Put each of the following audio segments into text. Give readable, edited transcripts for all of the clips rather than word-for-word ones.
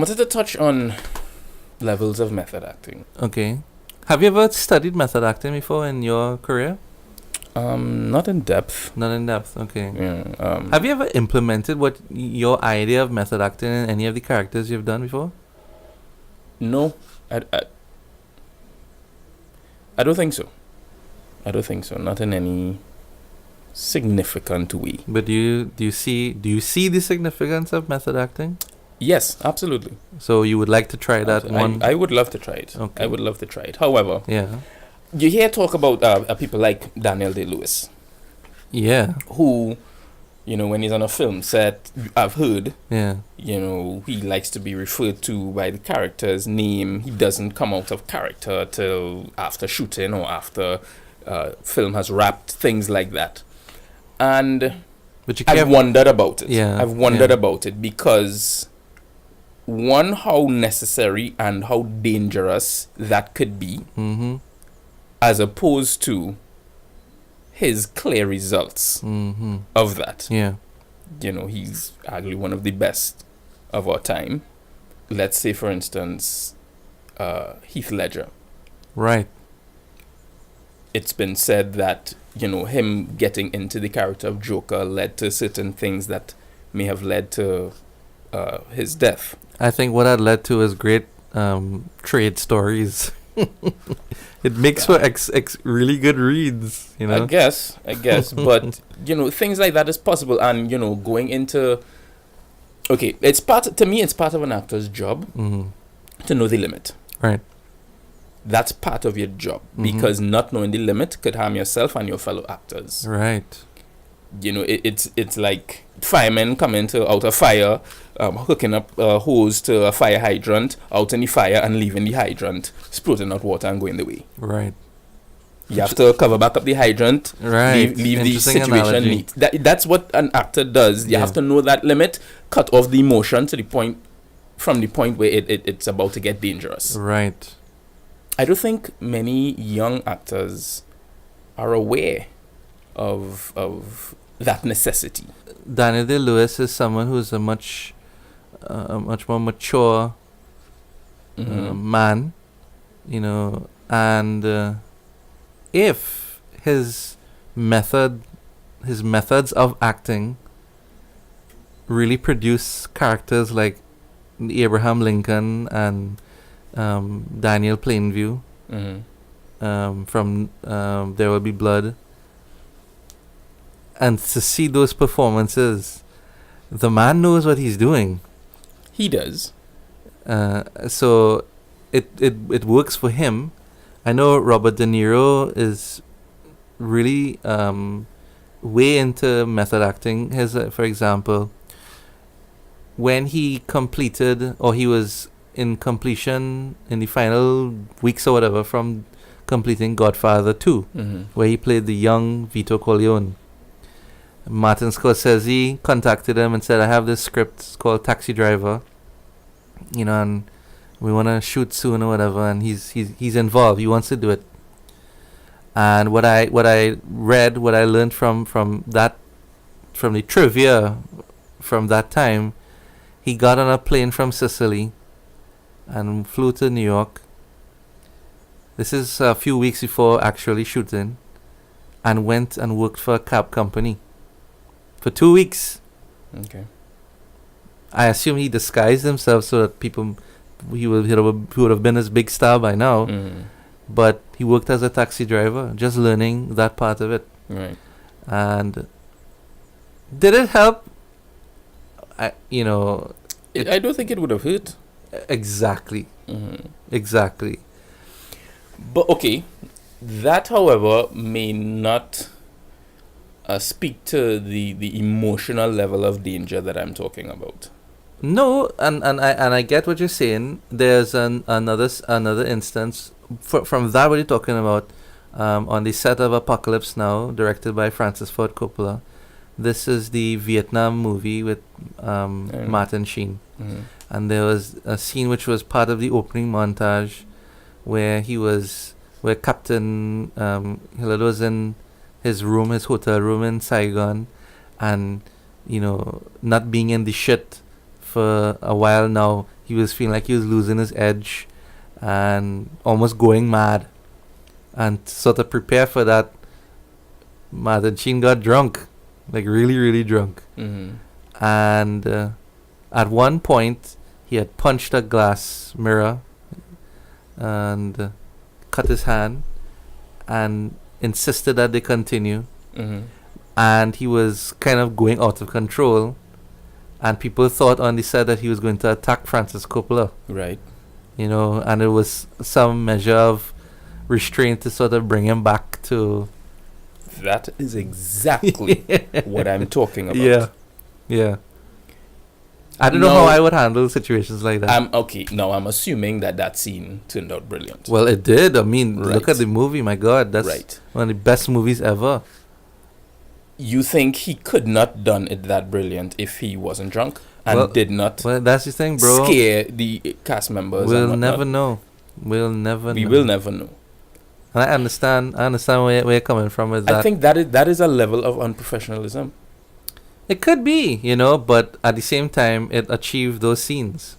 wanted to touch on levels of method acting. Okay. Have you ever studied method acting before in your career? Not in depth. Not in depth, okay. Yeah. Have you ever implemented what your idea of method acting in any of the characters you've done before? No, I don't think so. I don't think so. Not in any significant way. But do you see the significance of method acting? Yes, absolutely. So you would like to try that one? I would love to try it. Okay. I would love to try it. However, yeah. You hear talk about people like DayLewis. Yeah. Who, when he's on a film set, I've heard, yeah, he likes to be referred to by the character's name. He doesn't come out of character till after shooting or after film has wrapped, things like that. And I've wondered about it. Yeah. I've wondered about it because, one, how necessary and how dangerous that could be, mm-hmm. as opposed to his clear results mm-hmm. of that. Yeah. He's arguably one of the best of our time. Let's say, for instance, Heath Ledger. Right. It's been said that, him getting into the character of Joker led to certain things that may have led to his death. I think what that led to is great trade stories. It makes for really good reads, I guess, but things like that is possible, and going into, okay, it's part of an actor's job mm-hmm. to know the limit. Right. That's part of your job, mm-hmm. because not knowing the limit could harm yourself and your fellow actors. Right. It's like firemen coming out of fire, hooking up a hose to a fire hydrant, out in the fire and leaving the hydrant, sprouting out water and going the way. Right. You have to cover back up the hydrant, right. leave the situation neat. That's what an actor does. You have to know that limit, cut off the emotion from the point where it's about to get dangerous. Right. I don't think many young actors are aware of that necessity. DayLewis is someone who's a much more mature mm-hmm. man, and if his methods of acting really produce characters like Abraham Lincoln and Daniel Plainview mm-hmm. From There Will Be Blood, and to see those performances, the man knows what he's doing. He does. So it works for him. I know Robert De Niro is really way into method acting. For example, when he completed, or he was in completion in the final weeks or whatever from completing Godfather 2, mm-hmm. where he played the young Vito Corleone. Martin Scorsese contacted him and said, I have this script called Taxi Driver, and we want to shoot soon or whatever, and he's involved. He wants to do it. And what I learned from the trivia from that time, he got on a plane from Sicily and flew to New York. This is a few weeks before actually shooting, and went and worked for a cab company for 2 weeks. Okay. I assume he disguised himself so that he would have been his big star by now. Mm-hmm. But he worked as a taxi driver, just learning that part of it. Right. And did it help? I don't think it would have hurt. Exactly. Mm-hmm. Exactly. But okay, that, however, may not speak to the emotional level of danger that I'm talking about. No, and I get what you're saying. There's another instance from that what you're talking about, on the set of Apocalypse Now, directed by Francis Ford Coppola. This is the Vietnam movie with Martin Sheen. Mm-hmm. And there was a scene which was part of the opening montage where Captain Hillard was in his hotel room in Saigon, and not being in the shit for a while now, he was feeling like he was losing his edge and almost going mad. And to sort of prepare for that, Martin Sheen got drunk, like really, really drunk. Mm-hmm. And at one point, he had punched a glass mirror and cut his hand and insisted that they continue. Mm-hmm. And he was kind of going out of control. And people thought on the set that he was going to attack Francis Coppola. Right. You know, and it was some measure of restraint to sort of bring him back to... That is exactly what I'm talking about. Yeah. Yeah. I don't know how I would handle situations like that. Okay. Now, I'm assuming that scene turned out brilliant. Well, it did. I mean, Right. look at the movie. My God, that's Right. one of the best movies ever. You think he could not done it that brilliant if he wasn't drunk and did not Well, that's the thing, bro. scare the cast members? We'll and never whatnot? know. We'll never We know. will never know. And I understand where you're coming from with that. I think that is a level of unprofessionalism. It could be, you know, but at the same time, it achieved those scenes.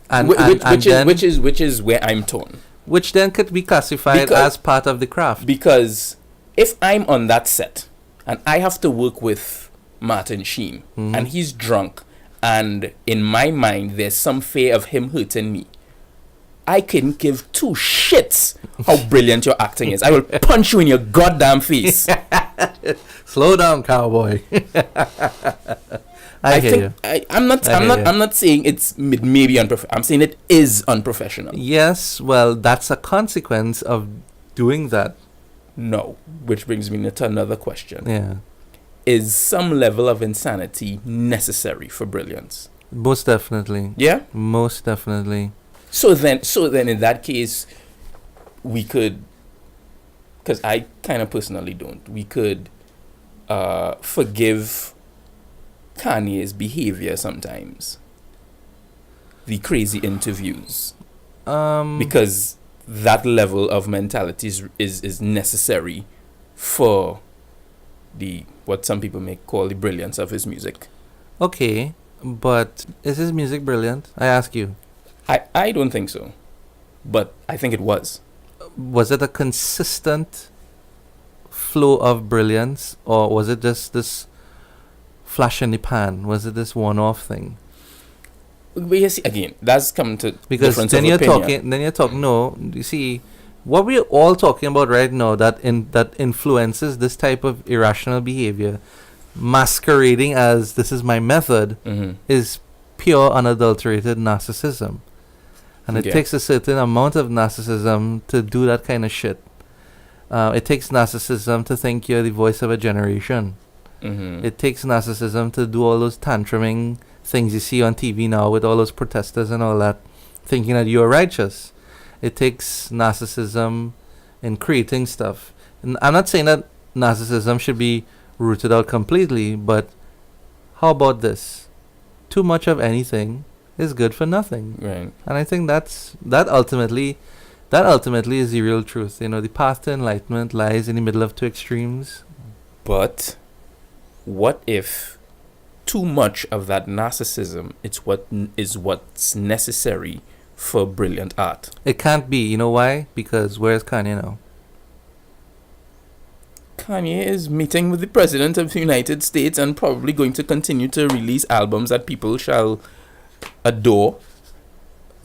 Which is where I'm torn. Which then could be classified as part of the craft. Because if I'm on that set and I have to work with Martin Sheen and he's drunk and in my mind there's some fear of him hurting me, I can give two shits how brilliant your acting is. I will punch you in your goddamn face. Slow down, cowboy. I'm not saying it's maybe unprofessional. I'm saying it is unprofessional. Yes, well, that's a consequence of doing that. No, which brings me to another question. Yeah. Is some level of insanity necessary for brilliance? Most definitely. Yeah? Most definitely. So then in that case, we could, because I kind of personally don't, we could forgive Kanye's behavior sometimes. The crazy interviews. Because that level of mentality is necessary for what some people may call the brilliance of his music. Okay, but is his music brilliant? I ask you. I don't think so. But I think it was. Was it a consistent flow of brilliance, or was it just this flash in the pan? Was it this one-off thing? But you see, again, that's coming to because difference then of you're opinion. talking. No, you see, what we're all talking about right now that influences this type of irrational behavior, masquerading as this is my method, is pure unadulterated narcissism. And it takes a certain amount of narcissism to do that kind of shit. It takes narcissism to think you're the voice of a generation. It takes narcissism to do all those tantruming things you see on TV now with all those protesters and all that, thinking that you're righteous. It takes narcissism in creating stuff. And I'm not saying that narcissism should be rooted out completely, but how about this? Too much of anything is good for nothing. Right. And I think that ultimately is the real truth. You know, the path to enlightenment lies in the middle of two extremes. But what if too much of that narcissism is what's necessary for brilliant art? It can't be. You know why? Because where's Kanye now? Kanye is meeting with the President of the United States and probably going to continue to release albums that people shall adore.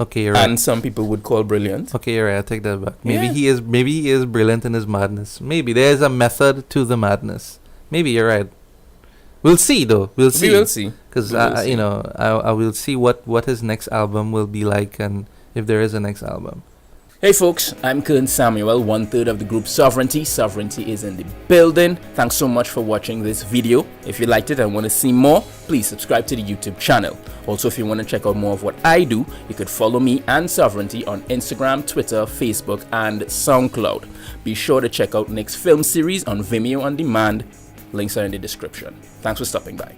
Okay, you're right. And some people would call brilliant. Okay, you're right. I take that back. Maybe he is brilliant in his madness. Maybe there's a method to the madness. Maybe you're right. We'll see, though. We will see. Because I will see what his next album will be like, and if there is a next album. Hey folks, I'm Kearn Samuel, 1/3 of the group Sovereignty. Sovereignty is in the building. Thanks so much for watching this video. If you liked it and want to see more, please subscribe to the YouTube channel. Also, if you want to check out more of what I do, you could follow me and Sovereignty on Instagram, Twitter, Facebook, and SoundCloud. Be sure to check out Nick's film series on Vimeo On Demand. Links are in the description. Thanks for stopping by.